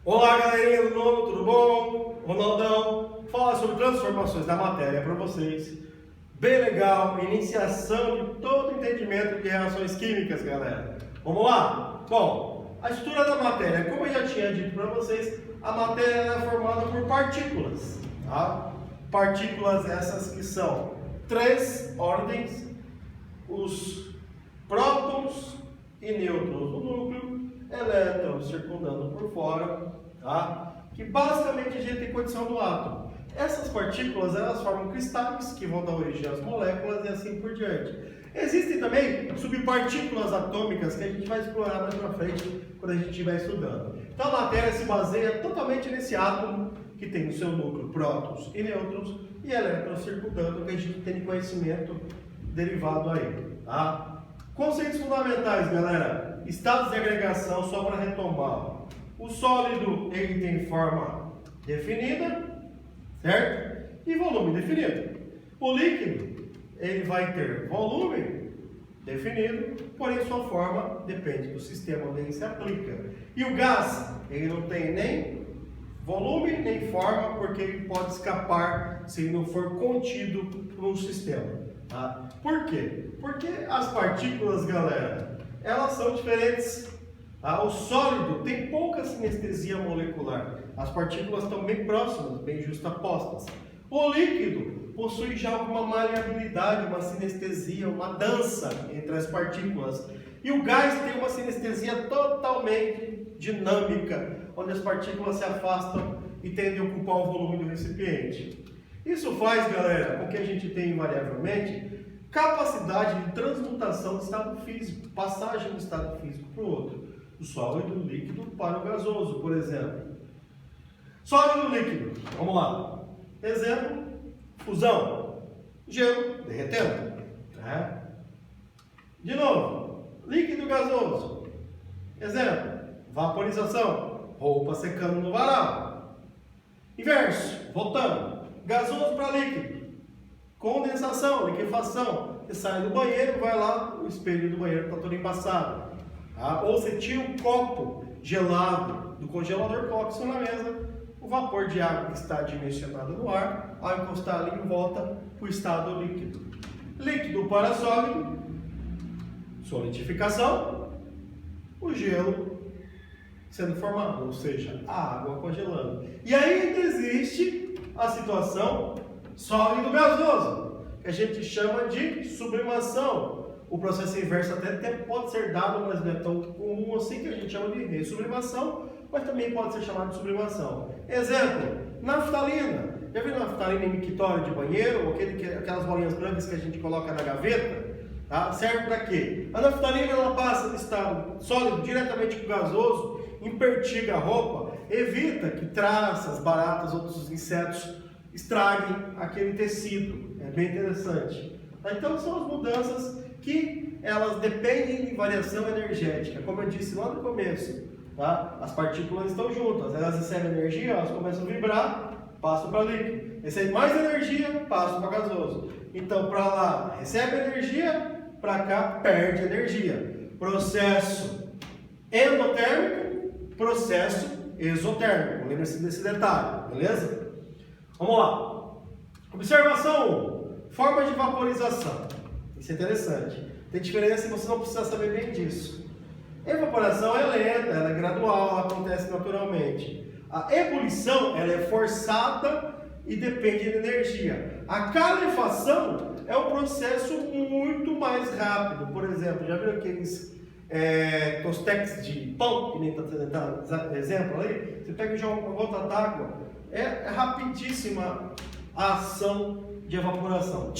Olá galerinha do novo, tudo bom? Ronaldão, falar sobre transformações da matéria para vocês. Bem legal, iniciação de todo o entendimento de reações químicas, galera. Vamos lá? Bom, a estrutura da matéria, como eu já tinha dito para vocês, a matéria é formada por partículas, tá? Partículas essas que são três ordens, os prótons e nêutrons no núcleo, elétrons circundando por fora, tá? Que basicamente a gente tem condição do átomo. Essas partículas elas formam cristais que vão dar origem às moléculas e assim por diante. Existem também subpartículas atômicas que a gente vai explorar mais pra frente quando a gente estiver estudando. Então a matéria se baseia totalmente nesse átomo que tem no seu núcleo prótons e nêutrons e elétrons circundando, que a gente tem de conhecimento derivado aí, tá? Conceitos fundamentais, galera. Estados de agregação, só para retomar. O sólido ele tem forma definida, certo? E volume definido. O líquido ele vai ter volume definido, porém sua forma depende do sistema onde ele se aplica. E o gás ele não tem nem volume nem forma, porque ele pode escapar se ele não for contido por um sistema. Tá? Por quê? Porque as partículas, galera, elas são diferentes. Tá? O sólido tem pouca sinestesia molecular. As partículas estão bem próximas, bem justapostas. O líquido possui já alguma maleabilidade, uma sinestesia, uma dança entre as partículas. E o gás tem uma sinestesia totalmente dinâmica, onde as partículas se afastam e tendem a ocupar o volume do recipiente. Isso faz, galera, com que a gente tenha invariavelmente capacidade de transmutação de estado físico, passagem do estado físico para o outro, do sólido, do líquido para o gasoso, por exemplo. Sólido líquido, vamos lá. Exemplo, fusão, gelo derretendo. Né? De novo, líquido gasoso. Exemplo, vaporização, roupa secando no varal. Inverso, voltando. Gasoso para líquido, condensação, liquefação. Você sai do banheiro, vai lá, o espelho do banheiro está todo embaçado. Tá? Ou você tira um copo gelado do congelador, coloca isso na mesa, o vapor de água que está dimensionado no ar, ao encostar ali, volta para o estado líquido. Líquido para sólido, solidificação, o gelo sendo formado, ou seja, a água congelando. E ainda existe a situação sólido gasoso, que a gente chama de sublimação. O processo inverso até pode ser dado, mas não é tão comum assim, que a gente chama de ressublimação, mas também pode ser chamado de sublimação. Exemplo, naftalina. Já viu naftalina em mictório de banheiro, ou aquelas bolinhas brancas que a gente coloca na gaveta? Tá? Serve para quê? A naftalina ela passa do estado sólido diretamente para o gasoso, impertiga a roupa, evita que traças, baratas, outros insetos estraguem aquele tecido. É bem interessante. Então são as mudanças que elas dependem de variação energética. Como eu disse lá no começo, tá? As partículas estão juntas, elas recebem energia, elas começam a vibrar, passam para líquido. Recebem mais energia, passam para gasoso. Então para lá recebe energia, para cá perde energia. Processo endotérmico, processo exotérmico. Lembre-se desse detalhe, beleza? Vamos lá. Observação 1. Forma de vaporização. Isso é interessante. Tem diferença e você não precisa saber bem disso. A evaporação é lenta, ela é gradual, ela acontece naturalmente. A ebulição ela é forçada e depende de energia. A calefação é um processo muito mais rápido. Por exemplo, já viram aqueles tostex de pão, que nem está dando exemplo aí? Você pega e joga uma gota d'água, é rapidíssima a ação de evaporação,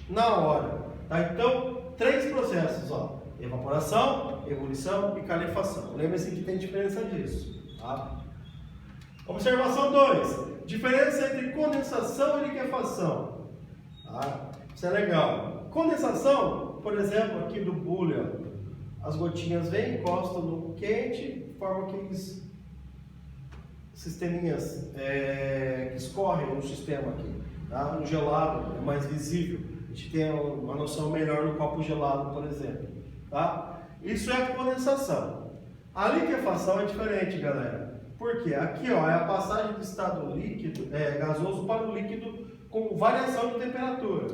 na hora. Tá? Então, 3 processos. Ó. Evaporação, ebulição e calefação. Lembre-se que tem diferença disso. Tá? Observação 2. Diferença entre condensação e liquefação. Tá? Isso é legal. Condensação, por exemplo, aqui do bule, as gotinhas vêm, encostam no quente, formam aqueles sisteminhas que escorrem no sistema aqui. Tá? No gelado é mais visível. A gente tem uma noção melhor no copo gelado, por exemplo. Tá? Isso é condensação. A liquefação é diferente, galera. Por quê? Aqui é a passagem do estado líquido, gasoso para o líquido com variação de temperatura.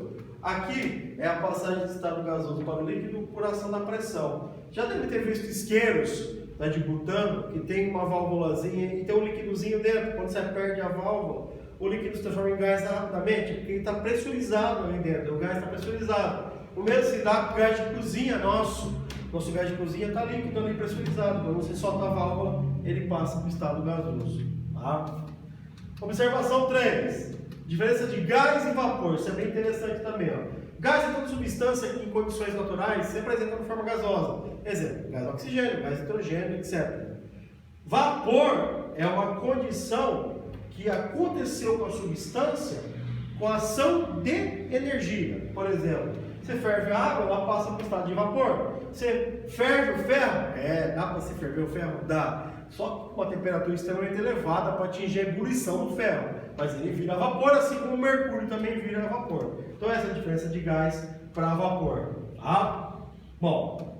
Aqui é a passagem do estado gasoso para o líquido por ação da pressão. Já deve ter visto isqueiros de butano que tem uma válvulazinha e tem um líquidozinho dentro. Quando você perde a válvula, o líquido se transforma em gás rapidamente, porque ele está pressurizado ali dentro. O gás está pressurizado. O mesmo se dá com o gás de cozinha nosso. Nosso gás de cozinha está líquido ali pressurizado. Quando você solta a válvula, ele passa para o estado gasoso. Tá? Observação 3. Diferença de gás e vapor. Isso é bem interessante também. Gás é toda substância que, em condições naturais, se apresenta de forma gasosa. Exemplo, gás oxigênio, gás hidrogênio, etc. Vapor é uma condição que aconteceu com a substância com a ação de energia. Por exemplo, você ferve a água, ela passa para o estado de vapor. Você ferve o ferro? Dá para se ferver o ferro? Dá. Só com uma temperatura extremamente elevada para atingir a ebulição do ferro. Mas ele vira vapor, assim como o mercúrio também vira vapor. Então essa é a diferença de gás para vapor. Tá? Bom,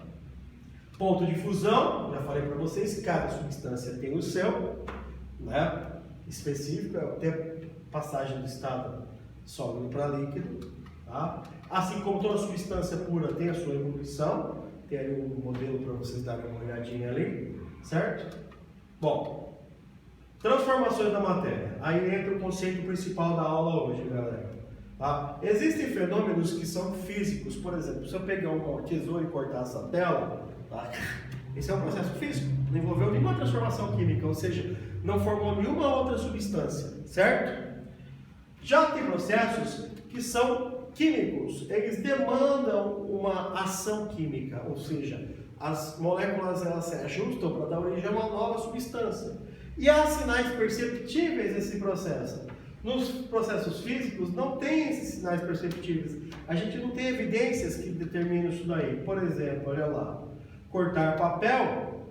ponto de fusão, já falei para vocês, cada substância tem o seu, né, específico, até passagem do estado sólido para líquido. Tá? Assim como toda substância pura tem a sua ebulição, tem ali um modelo para vocês darem uma olhadinha ali, certo? Bom, transformações da matéria. Aí entra o conceito principal da aula hoje, galera. Tá? Existem fenômenos que são físicos. Por exemplo, se eu pegar uma tesoura e cortar essa tela, tá? Esse é um processo físico, não envolveu nenhuma transformação química, ou seja, não formou nenhuma outra substância, certo? Já tem processos que são químicos, eles demandam uma ação química, ou seja, as moléculas elas se ajustam para dar origem a uma nova substância. E há sinais perceptíveis nesse processo. Nos processos físicos não tem esses sinais perceptíveis. A gente não tem evidências que determinam isso daí. Por exemplo, olha lá, cortar papel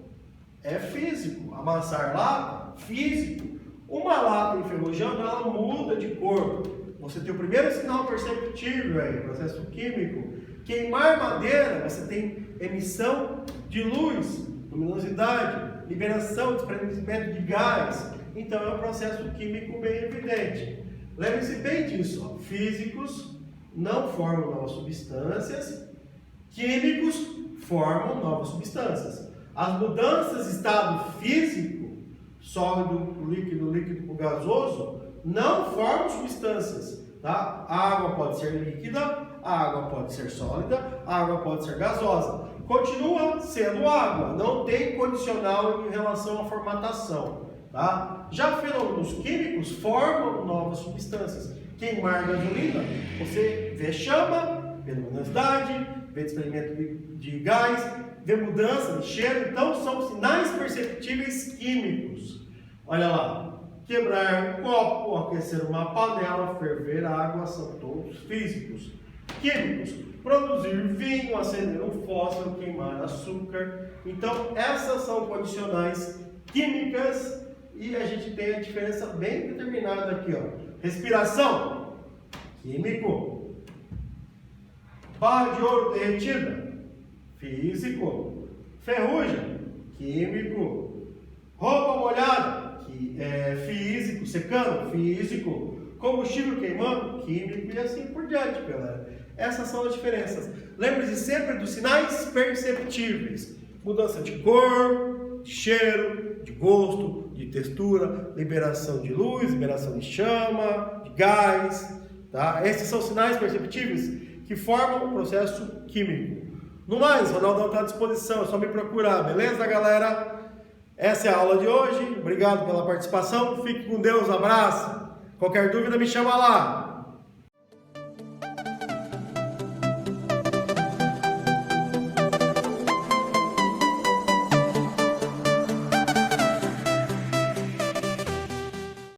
é físico, amassar lata, físico. Uma lata enferrujando, ela muda de cor. Você tem o primeiro sinal perceptível aí, processo químico. Queimar madeira, você tem emissão de luz, luminosidade, liberação, desprendimento de gás. Então é um processo químico bem evidente. Lembre-se bem disso. Físicos não formam novas substâncias, químicos formam novas substâncias. As mudanças de estado físico, sólido, líquido para gasoso, não formam substâncias. Tá? A água pode ser líquida, a água pode ser sólida, a água pode ser gasosa. Continua sendo água, não tem condicional em relação à formatação. Tá? Já fenômenos químicos formam novas substâncias. Queimar gasolina, você vê chama, vê luminosidade, vê desprendimento de gás, vê mudança de cheiro. Então são sinais perceptíveis químicos. Olha lá, quebrar um copo, aquecer uma panela, ferver água, são todos físicos. Químicos, produzir vinho, acender um fósforo, queimar açúcar. Então essas são condicionais químicas. E a gente tem a diferença bem determinada aqui, ó. Respiração, químico. Barra de ouro derretida, físico. Ferrugem, químico. Roupa molhada, físico. Secando, físico. Combustível queimando, químico. E assim por diante, galera. Essas são as diferenças. Lembre-se sempre dos sinais perceptíveis. Mudança de cor, de cheiro, de gosto, de textura, liberação de luz, liberação de chama, de gás, tá? Esses são sinais perceptíveis que formam o processo químico. No mais, o Ronaldão está à disposição, é só me procurar, beleza, galera? Essa é a aula de hoje, obrigado pela participação, fique com Deus, abraço, qualquer dúvida me chama lá.